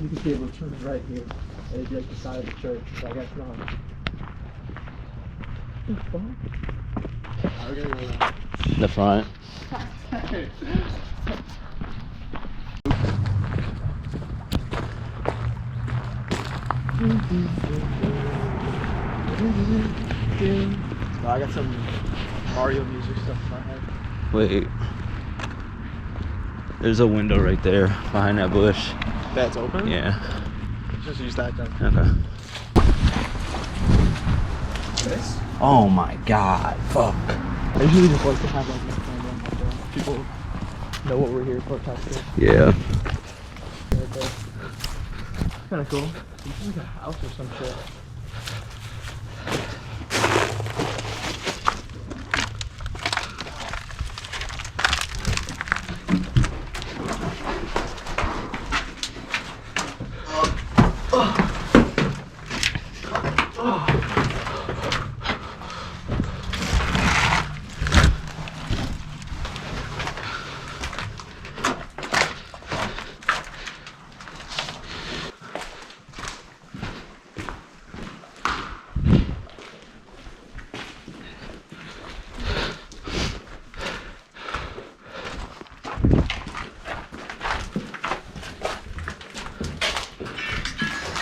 you could be able to turn right here. And it'd be like the side of the church, but I guess not. What the fuck? We're gonna go down. The front. I got some Mario music stuff in my head. Wait. There's a window right there behind that bush. That's open? Yeah. Just use that then. Okay. This? Oh my god. Fuck. I usually just like to have like my camera on my phone. People know what we're here for type thing. Yeah. Right there. Kinda cool. It's like a house or some shit.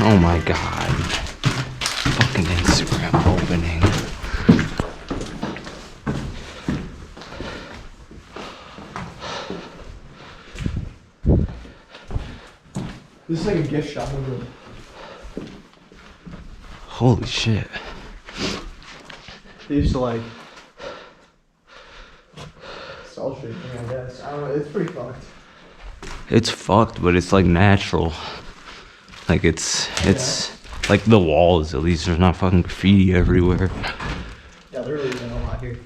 Oh my god. Fucking Instagram opening. This is like a gift shop over. Holy shit. They used to like sell shit, I guess. I don't know, it's pretty fucked. It's fucked, but it's like natural. Like it's like the walls, at least there's not fucking graffiti everywhere. Yeah, there really isn't a lot here.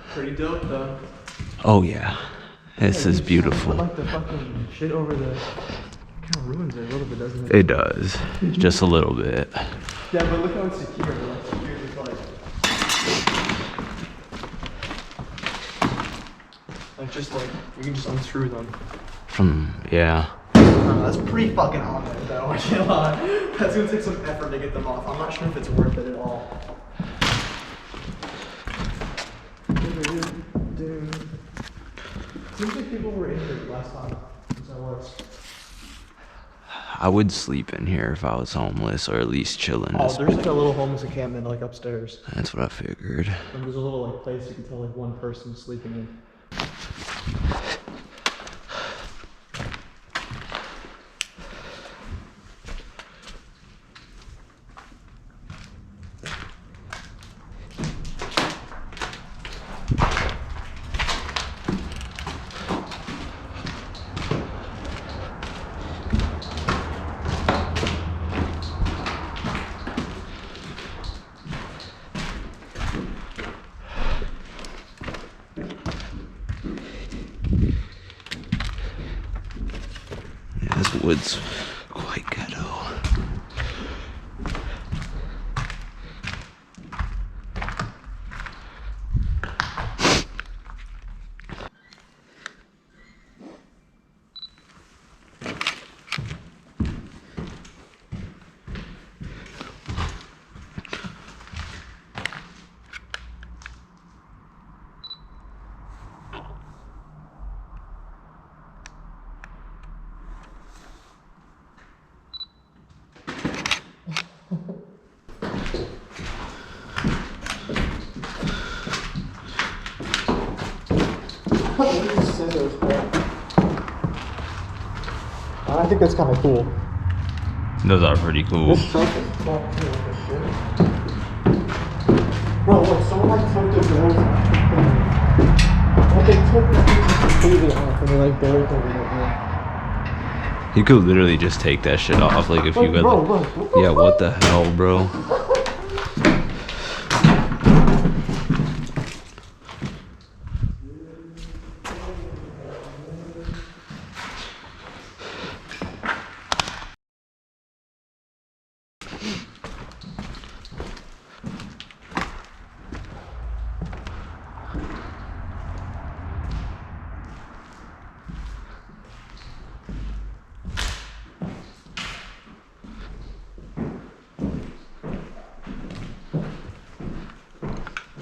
Pretty dope though. Oh yeah. This is beautiful. I like the fucking shit over the kind of ruins it a little bit, doesn't it? It does. Just a little bit. Yeah, but look how it's secure. Like secure is like just like you can just unscrew them. Yeah. That's pretty fucking on there though, I can't lie. That's gonna take some effort to get them off. I'm not sure if it's worth it at all. Seems like people were injured last time. So what's? I would sleep in here if I was homeless, or at least chilling. Oh, there's like a little homeless encampment like upstairs. That's what I figured. And there's a little like place you can tell like one person sleeping in. Yeah, this wood's quite ghetto. I think that's kind of cool. Those are pretty cool. This truck is fucked too, like shit. Bro, look, someone like took the doors off. Like they took the things completely off and they like buried them in it. You could literally just take that shit off, like if you could. Bro, look, Yeah, what the hell, bro?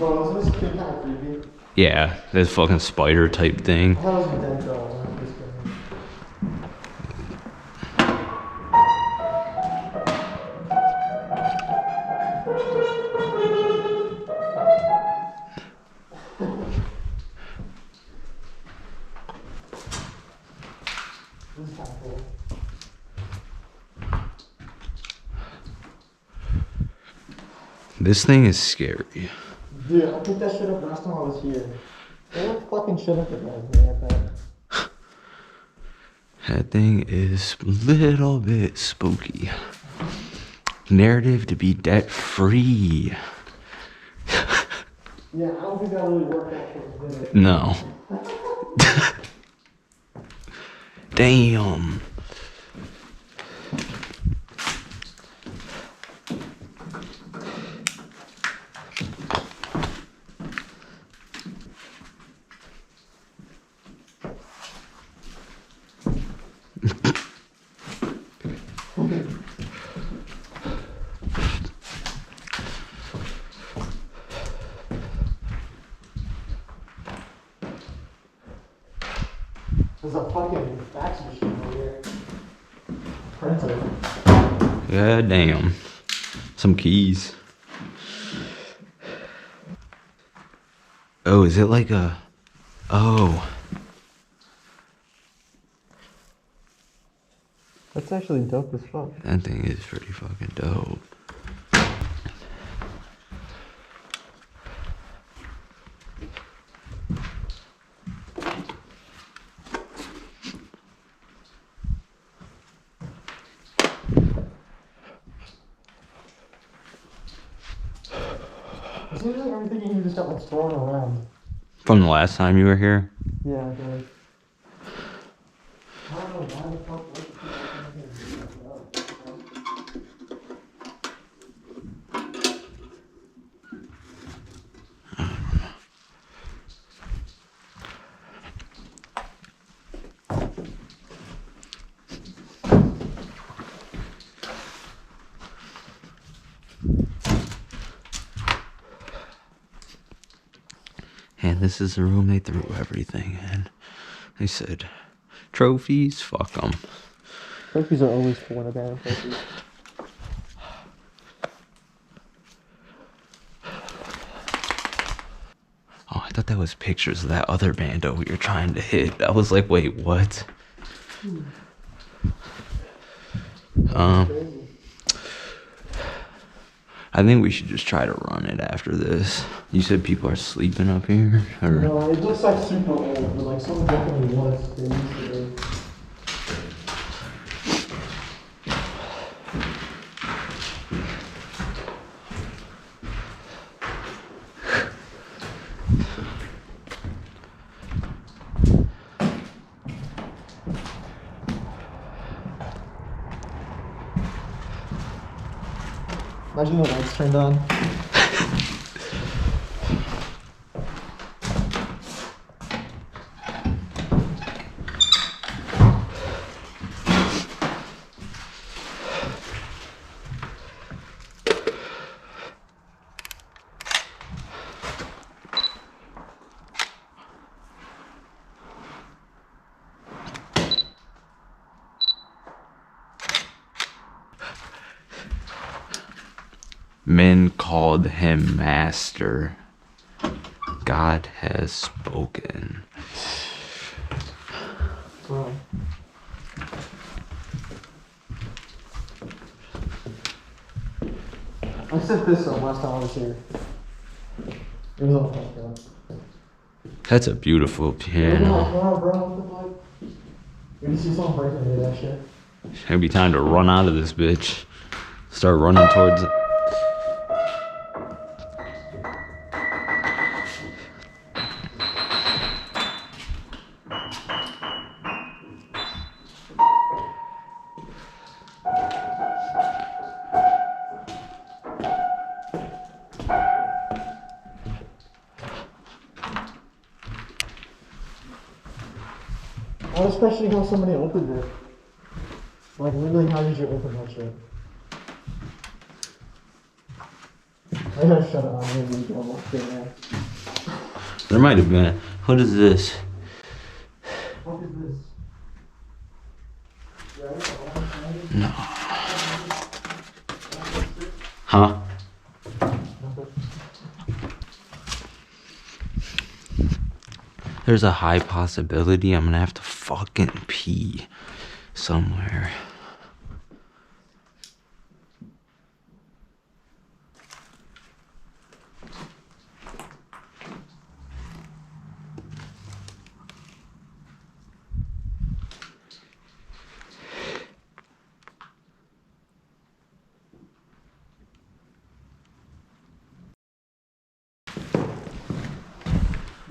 Bro, isn't this kid kind of creepy? Yeah, this fucking spider type thing. I thought it was a dead dog. Not this guy. This is kind of cool. This thing is scary. Dude, I picked that shit up last time I was here. They look fucking shit up again. Yeah, I bet. That thing is a little bit spooky. Narrative to be debt free. Yeah, I don't think that really worked out for us, did it? No. Damn. There's a fucking fax machine over here. Printer. God damn. Some keys. Oh, is it like a... Oh. That's actually dope as fuck. That thing is pretty fucking dope. It seems like everything in here just got like thrown around. From the last time you were here? Yeah, I did. I don't know why the fuck what the people And this is the room they threw everything in. They said, trophies, fuck them. Trophies are always for one of bad places. Oh, I thought that was pictures of that other Bando we were trying to hit. I was like, wait, what? I think we should just try to run it after this. You said people are sleeping up here? Or? No, it looks like super old, but like someone definitely was. They used to be. Imagine the lights turned on. Men called him master. God has spoken. Bro. I set this up last time I was here. It was all fucked up. That's a beautiful piano. Wow, bro, what the fuck? We just see someone breaking into that shit. It'll be time to run out of this bitch. Start running towards it. I was questioning how somebody opened it. Like, literally, how did you open that shit? Like, I gotta shut it on. I'm gonna go walk in there. There might have been. What is this? What is this? No. Huh? There's a high possibility I'm gonna have to fucking pee somewhere.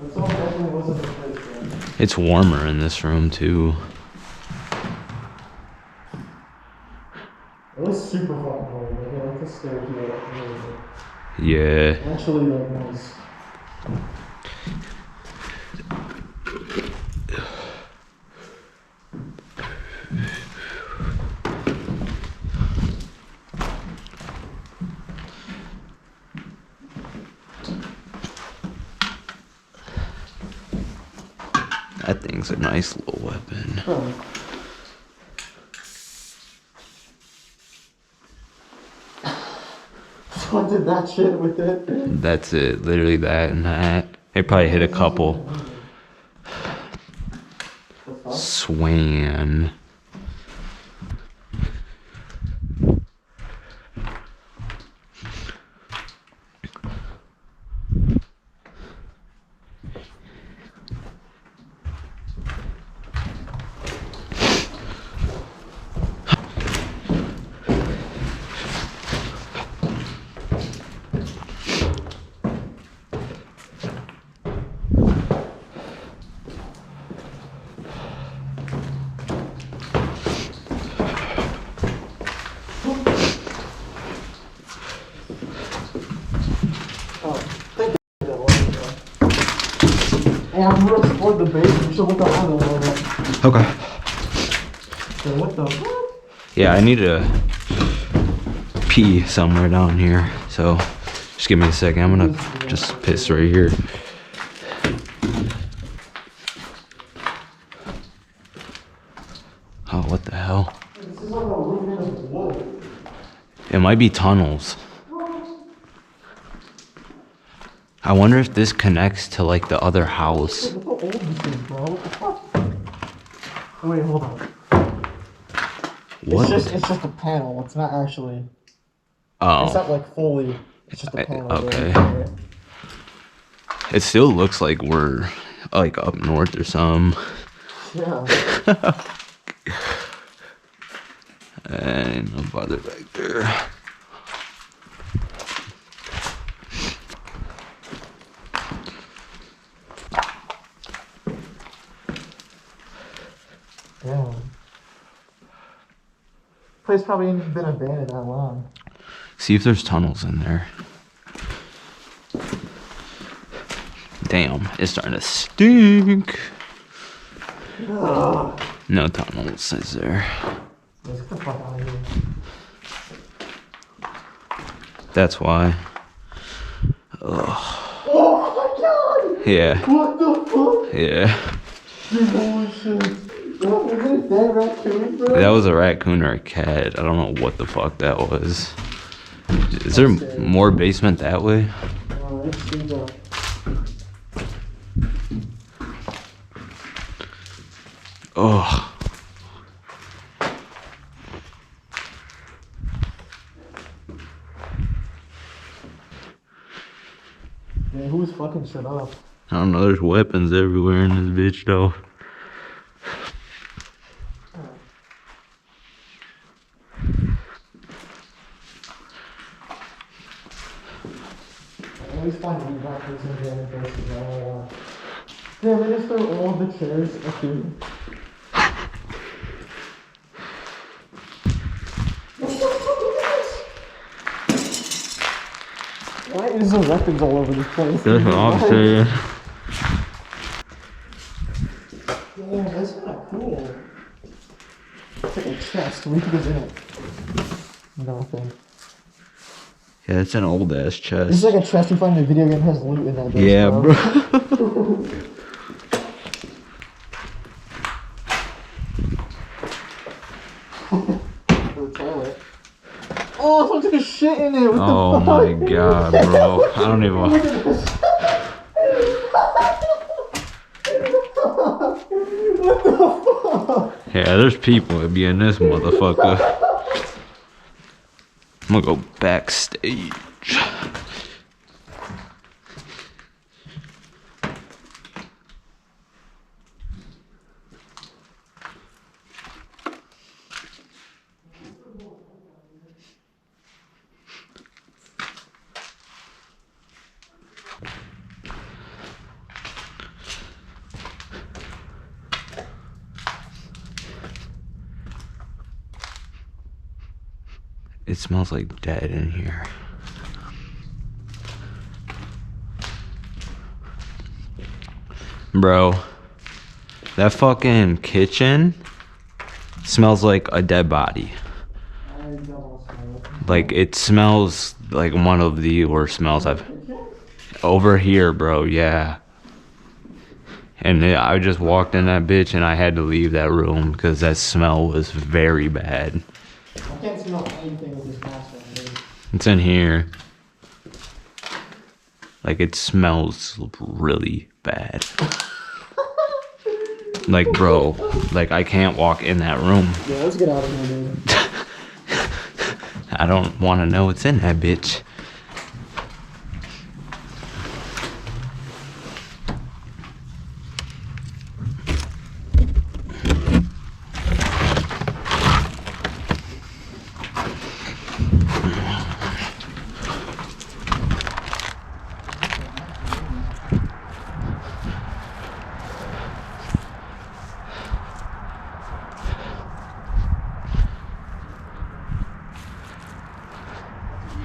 That's all definitely wasn't the place, man. It's warmer in this room too. It was super fucking cold. Like, I like the stairs here. Yeah. Actually, like, nice. That thing's a nice little weapon. Oh. Someone did that shit with it. That's it. Literally that and that. They probably hit a couple. Swan. Hey, I'm gonna explore the base. We should look around a little bit. Okay. So what the fuck? Yeah, I need to pee somewhere down here. So just give me a second. I'm gonna just piss right here. Oh, what the hell? This is like a room made of wood. It might be tunnels. I wonder if this connects to like the other house. Look how old this is, bro. What the fuck? Wait, hold on. What? It's just a panel. It's not actually. Oh. It's not like fully. It's just a panel. Okay. Right? It still looks like we're like up north or something. Yeah. And no bother back there. Yeah. Place probably ain't been abandoned that long. See if there's tunnels in there. Damn, it's starting to stink. Ugh. No tunnels, is there? Let's get the fuck out of here. That's why. Oh my god! Yeah. What the fuck? Yeah. Dude, holy shit. Bro, is it a dead raccoon, bro? That was a raccoon or a cat. I don't know what the fuck that was. Is there more basement that way? Let's see that. Oh. Man, who's fucking shit up? I don't know, there's weapons everywhere in this bitch though. I always find weed whackers in the other places. I don't know why. Damn, they just throw all the chairs up here. Why is there weapons all over the place? That's what I'm saying. Damn, that's kind of cool. It's like a chest. What do you think is in it? Nothing. Yeah, it's an old ass This is chest. like a chest you find in a video game that has loot in that bitch, Yeah, bro. For the toilet. Oh, someone took a shit in it. What Oh the my fuck? god, bro. I don't even. Look at this. What the fuck? Yeah, there's people that be in this motherfucker. I'm gonna go backstage. It smells like dead in here. Bro, that fucking kitchen smells like a dead body. Like, it smells like one of the worst smells I've... Over here, bro, yeah. And I just walked in that bitch and I had to leave that room because that smell was very bad. I can't smell anything with this mask on. It's in here. Like, it smells really bad. Like, bro, like, I can't walk in that room. Yeah, let's get out of here, dude. I don't want to know what's in that bitch.